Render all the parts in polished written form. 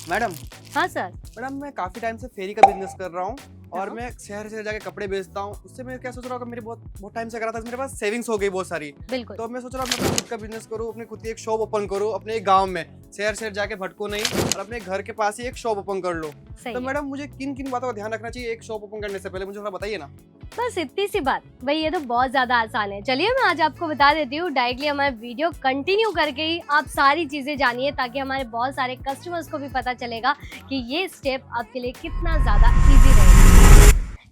Madam हाँ sir. Madam मैं काफ़ी टाइम से फेरी का बिजनेस कर रहा हूँ और हाँ, मैं शहर शहर जाके कपड़े बेचता हूँ। उससे मैं क्या सोच रहा हूँ कि मेरे बहुत बहुत टाइम से करा था, मेरे पास सेविंग्स हो गई बहुत सारी। बिल्कुल। तो अब मैं सोच रहा हूँ मैं अपना खुद का बिजनेस करूँ, अपनी खुद की एक शॉप ओपन करूँ अपने एक गाँव में। शहर शहर जाके भटको नहीं और अपने घर के पास ही एक शॉप ओपन कर लो। तो सही है। मैडम मुझे किन किन बातों का ध्यान रखना चाहिए एक शॉप ओपन करने से पहले, मुझे थोड़ा बताइए ना। बस इतनी सी बात भाई, ये तो बहुत ज्यादा आसान है। चलिए मैं आज आपको बता देती हूँ, डायरेक्टली हमारे वीडियो कंटिन्यू करके ही आप सारी चीजें जानिए, ताकि हमारे बहुत सारे कस्टमर्स को भी पता चलेगा कि ये स्टेप आपके लिए कितना ज्यादा इजी रहेगा।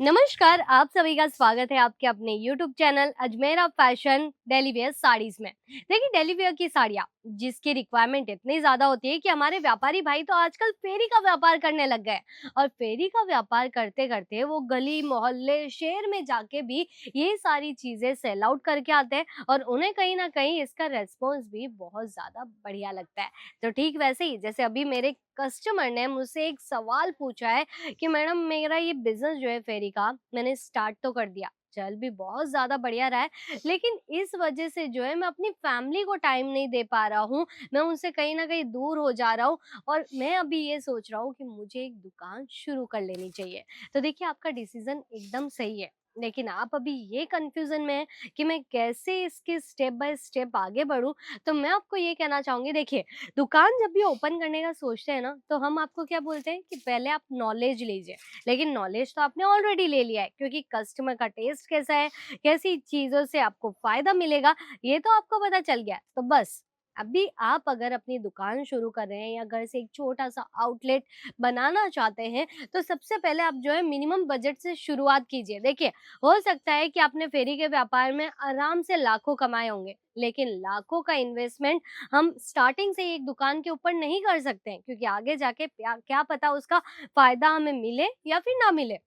नमस्कार, आप सभी का स्वागत है आपके अपने YouTube channel Ajmera fashion daily wear saris में। देखिए, डेली वेयर की साड़ियाँ जिसकी रिक्वायरमेंट इतनी ज्यादा होती है कि हमारे व्यापारी भाई तो आजकल फेरी का व्यापार करने लग गए। और फेरी का व्यापार करते करते वो गली मोहल्ले शहर में जाके भी ये सारी चीजें सेल आउट करके आते हैं, और उन्हें कहीं ना कहीं इसका रेस्पॉन्स भी बहुत ज्यादा बढ़िया लगता है। तो ठीक वैसे ही जैसे अभी मेरे कस्टमर ने मुझसे एक सवाल पूछा है कि मैडम मेरा ये बिजनेस जो है फेरी का, मैंने स्टार्ट तो कर दिया, चल भी बहुत ज्यादा बढ़िया रहा है, लेकिन इस वजह से जो है मैं अपनी फैमिली को टाइम नहीं दे पा रहा हूँ, मैं उनसे कहीं ना कहीं दूर हो जा रहा हूँ, और मैं अभी ये सोच रहा हूँ कि मुझे एक दुकान शुरू कर लेनी चाहिए। तो देखिए, आपका डिसीजन एकदम सही है, लेकिन आप अभी ये कंफ्यूजन में है कि मैं कैसे इसके स्टेप बाय स्टेप आगे बढ़ूं। तो मैं आपको ये कहना चाहूंगी, देखिए, दुकान जब भी ओपन करने का सोचते हैं ना, तो हम आपको क्या बोलते हैं कि पहले आप नॉलेज लीजिए। लेकिन नॉलेज तो आपने ऑलरेडी ले लिया है, क्योंकि कस्टमर का टेस्ट कैसा है, कैसी चीजों से आपको फायदा मिलेगा, ये तो आपको पता चल गया है। तो बस अभी आप अगर अपनी दुकान शुरू कर रहे हैं या घर से एक छोटा सा आउटलेट बनाना चाहते हैं, तो सबसे पहले आप जो है मिनिमम बजट से शुरुआत कीजिए। देखिए, हो सकता है कि आपने फेरी के व्यापार में आराम से लाखों कमाए होंगे, लेकिन लाखों का इन्वेस्टमेंट हम स्टार्टिंग से ही एक दुकान के ऊपर नहीं कर सकते हैं, क्योंकि आगे जाके क्या पता उसका फायदा हमें मिले या फिर ना मिले।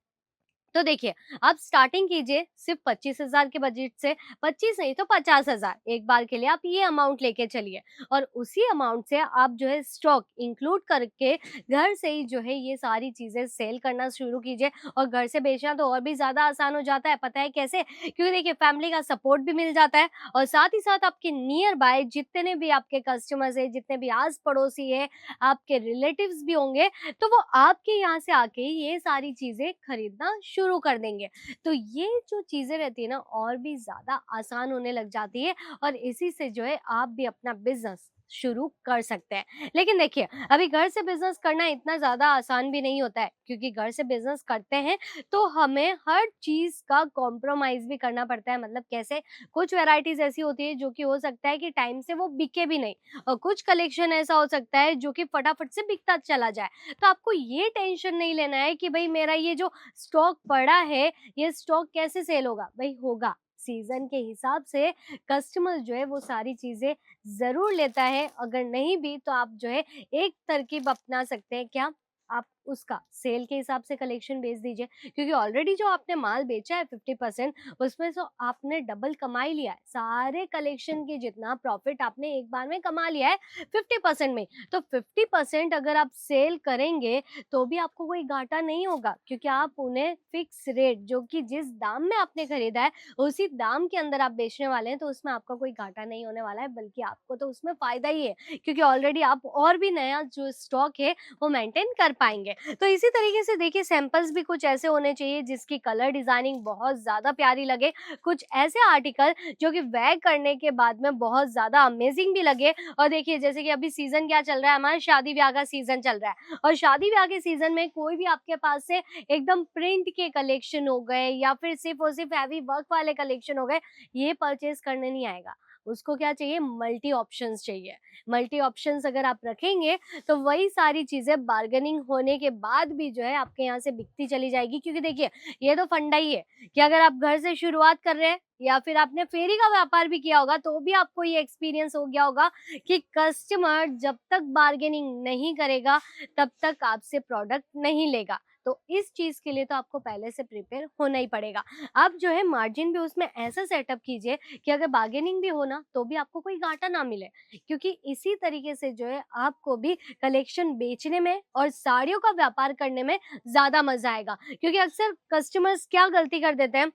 तो देखिए, आप स्टार्टिंग कीजिए सिर्फ 25,000 के बजट से। 25 नहीं तो 50,000 एक बार के लिए आप ये अमाउंट लेके चलिए, और उसी अमाउंट से आप जो है स्टॉक इंक्लूड करके घर से ही जो है ये सारी चीजें सेल करना शुरू कीजिए। और घर से बेचना तो और भी ज्यादा आसान हो जाता है, पता है कैसे? क्योंकि देखिए, फैमिली का सपोर्ट भी मिल जाता है, और साथ ही साथ आपके नियर बाय जितने भी आपके कस्टमर्स है, जितने भी आस पड़ोसी है, आपके रिलेटिव्स भी होंगे, तो वो आपके यहाँ से आके ये सारी चीजें खरीदना शुरू कर देंगे। तो ये जो चीजें रहती है ना, और भी ज्यादा आसान होने लग जाती है, और इसी से जो है आप भी अपना बिजनेस शुरू कर सकते हैं। लेकिन देखिए, अभी घर से बिजनेस करना इतना ज्यादा आसान भी नहीं होता है, क्योंकि घर से बिजनेस करते हैं तो हमें हर चीज का कॉम्प्रोमाइज भी करना पड़ता है। मतलब कैसे? कुछ वेराइटीज ऐसी होती है जो कि हो सकता है कि टाइम से वो बिके भी नहीं, और कुछ कलेक्शन ऐसा हो सकता है जो कि फटाफट से बिकता चला जाए। तो आपको ये टेंशन नहीं लेना है कि भाई मेरा ये जो स्टॉक पड़ा है, ये स्टॉक कैसे सेल होगा। भाई होगा, सीजन के हिसाब से कस्टमर जो है वो सारी चीजें जरूर लेता है। अगर नहीं भी तो आप जो है एक तरकीब अपना सकते हैं। क्या? आप उसका सेल के हिसाब से कलेक्शन बेच दीजिए, क्योंकि ऑलरेडी जो आपने माल बेचा है 50%, उसमें से आपने डबल कमाई लिया है। सारे कलेक्शन के जितना प्रॉफिट आपने एक बार में कमा लिया है 50% में। तो 50% अगर आप सेल करेंगे तो भी आपको कोई घाटा नहीं होगा, क्योंकि आप उन्हें फिक्स रेट, जो कि जिस दाम में आपने खरीदा है उसी दाम के अंदर आप बेचने वाले हैं, तो उसमें आपका कोई घाटा नहीं होने वाला है, बल्कि आपको तो उसमें फायदा ही है, क्योंकि ऑलरेडी आप और भी नया जो स्टॉक है वो मेंटेन कर पाएंगे। तो इसी तरीके से देखिए, सैंपल्स भी कुछ ऐसे होने चाहिए जिसकी कलर डिजाइनिंग बहुत ज्यादा प्यारी लगे, कुछ ऐसे आर्टिकल जो कि वेयर करने के बाद में बहुत ज्यादा अमेजिंग भी लगे। और देखिए, जैसे कि अभी सीजन क्या चल रहा है, हमारा शादी ब्याह का सीजन चल रहा है, और शादी ब्याह के सीजन में कोई भी आपके पास से एकदम प्रिंट के कलेक्शन हो गए या फिर सिर्फ और सिर्फ हैवी वर्क वाले कलेक्शन हो गए, ये परचेज करने नहीं आएगा। उसको क्या चाहिए? मल्टी ऑप्शंस चाहिए। मल्टी ऑप्शंस अगर आप रखेंगे तो वही सारी चीजें बार्गेनिंग होने के बाद भी जो है आपके यहाँ से बिकती चली जाएगी। क्योंकि देखिए, ये तो फंडा ही है कि अगर आप घर से शुरुआत कर रहे हैं या फिर आपने फेरी का व्यापार भी किया होगा, तो भी आपको ये एक्सपीरियंस हो गया होगा कि कस्टमर जब तक बार्गेनिंग नहीं करेगा तब तक आपसे प्रोडक्ट नहीं लेगा। तो इस चीज के लिए तो आपको पहले से प्रिपेयर होना ही पड़ेगा। आप जो है मार्जिन भी उसमें ऐसा सेटअप कीजिए कि अगर बार्गेनिंग भी हो ना, तो भी आपको कोई घाटा ना मिले, क्योंकि इसी तरीके से जो है आपको भी कलेक्शन बेचने में और साड़ियों का व्यापार करने में ज्यादा मजा आएगा। क्योंकि अक्सर कस्टमर्स क्या गलती कर देते हैं,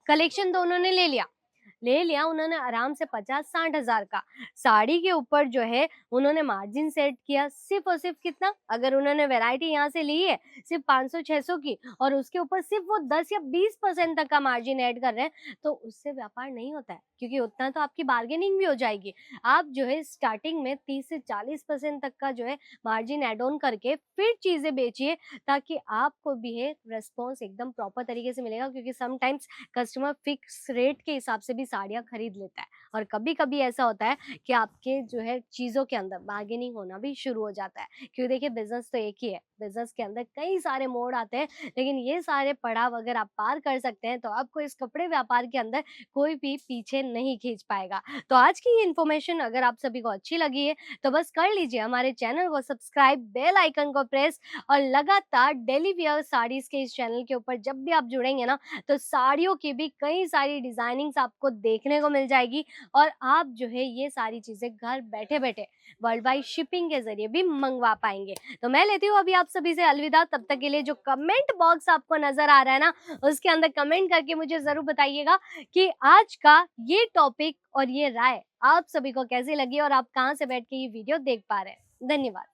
कलेक्शन तो उन्होंने ले लिया, ले लिया उन्होंने आराम से 50-60 हजार का। साड़ी के ऊपर जो है उन्होंने मार्जिन सेट किया सिर्फ और सिर्फ कितना, अगर उन्होंने वैरायटी यहाँ से ली है सिर्फ 500-600 की और उसके ऊपर सिर्फ वो 10 या 20% तक का मार्जिन ऐड कर रहे हैं, तो उससे व्यापार नहीं होता है, क्योंकि उतना तो आपकी बार्गेनिंग भी हो जाएगी। आप जो है स्टार्टिंग में 30 से 40% तक का जो है मार्जिन एड ऑन करके फिर चीजें बेचिए, ताकि आपको भी है रेस्पॉन्स एकदम प्रॉपर तरीके से मिलेगा, क्योंकि समटाइम्स कस्टमर फिक्स रेट के हिसाब से भी साड़ियाँ खरीद लेता है और कभी कभी ऐसा होता है कि आपके जो है चीज़ों के अंदर बार्गेनिंग होना भी शुरू हो जाता है। क्योंकि देखिए बिजनेस तो एक ही है, बिजनेस के अंदर कई सारे मोड़ आते हैं, लेकिन ये सारे पड़ाव अगर आप पार कर सकते हैं तो आपको इस कपड़े व्यापार के अंदर कोई भी पीछे नहीं खींच पाएगा। तो आज की ये इन्फॉर्मेशन अगर आप सभी को अच्छी लगी है तो बस कर लीजिए हमारे चैनल को सब्सक्राइब, बेल आइकन को प्रेस, और लगातार डेली वियर साड़ीज के इस चैनल के ऊपर जब भी आप जुड़ेंगे ना, तो साड़ियों की भी कई सारी डिजाइनिंग्स आपको देखने को मिल जाएगी और आप जो है ये सारी चीजें घर बैठे बैठे वर्ल्ड वाइड शिपिंग के जरिए भी मंगवा पाएंगे। तो मैं लेती हूँ अभी आप सभी से अलविदा, तब तक के लिए जो कमेंट बॉक्स आपको नजर आ रहा है ना, उसके अंदर कमेंट करके मुझे जरूर बताइएगा कि आज का ये टॉपिक और ये राय आप सभी को कैसी लगी और आप कहाँ से बैठ के ये वीडियो देख पा रहे हैं। धन्यवाद।